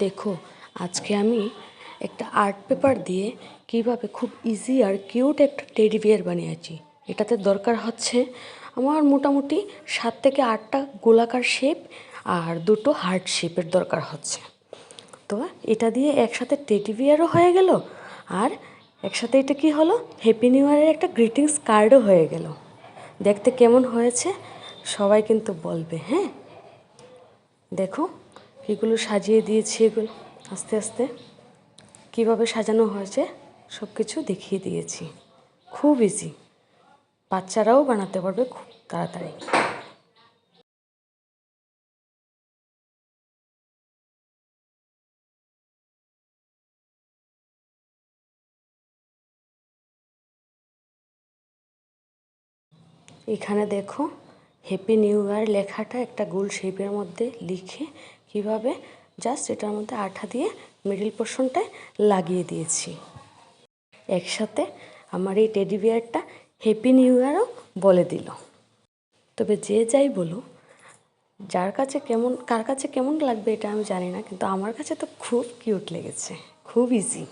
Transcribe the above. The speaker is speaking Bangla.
দেখো, আজকে আমি একটা আর্ট পেপার দিয়ে কিভাবে খুব ইজি আর কিউট একটা টেডি বিয়ার বানিয়েছি। এটাতে দরকার হচ্ছে আমার মোটামুটি 7 থেকে 8টা গোলাকার শেপ আর 2টো হার্ট শেপের দরকার হচ্ছে। তো এটা দিয়ে একসাথে টেডি বিয়ারও হয়ে গেল, আর একসাথে এটা কি হলো, হ্যাপি নিউ ইয়ারের একটা গ্রিটিংস কার্ডও হয়ে গেল। দেখতে কেমন হয়েছে সবাই কিন্তু বলবে। হ্যাঁ, দেখো এগুলো সাজিয়ে দিয়েছি, এগুলো আস্তে আস্তে কীভাবে সাজানো হয়েছে সব কিছু দেখিয়ে দিয়েছি। খুব ইজি, বাচ্চারাও বানাতে পারবে খুব তাড়াতাড়ি। এখানে দেখো হ্যাপি নিউ ইয়ার লেখাটা একটা গোল শেপের মধ্যে লিখে কিভাবে জাস্ট এটার মধ্যে আঠা দিয়ে মিডল পোর্শনটায় লাগিয়ে দিয়েছি। একসাথে আমার এই টেডি বিয়ারটা হ্যাপি নিউ ইয়ারও বলে দিল। তবে যে যাই বলো, কার কাছে কেমন লাগবে এটা আমি জানি না, কিন্তু আমার কাছে তো খুব কিউট লেগেছে, খুব ইজি।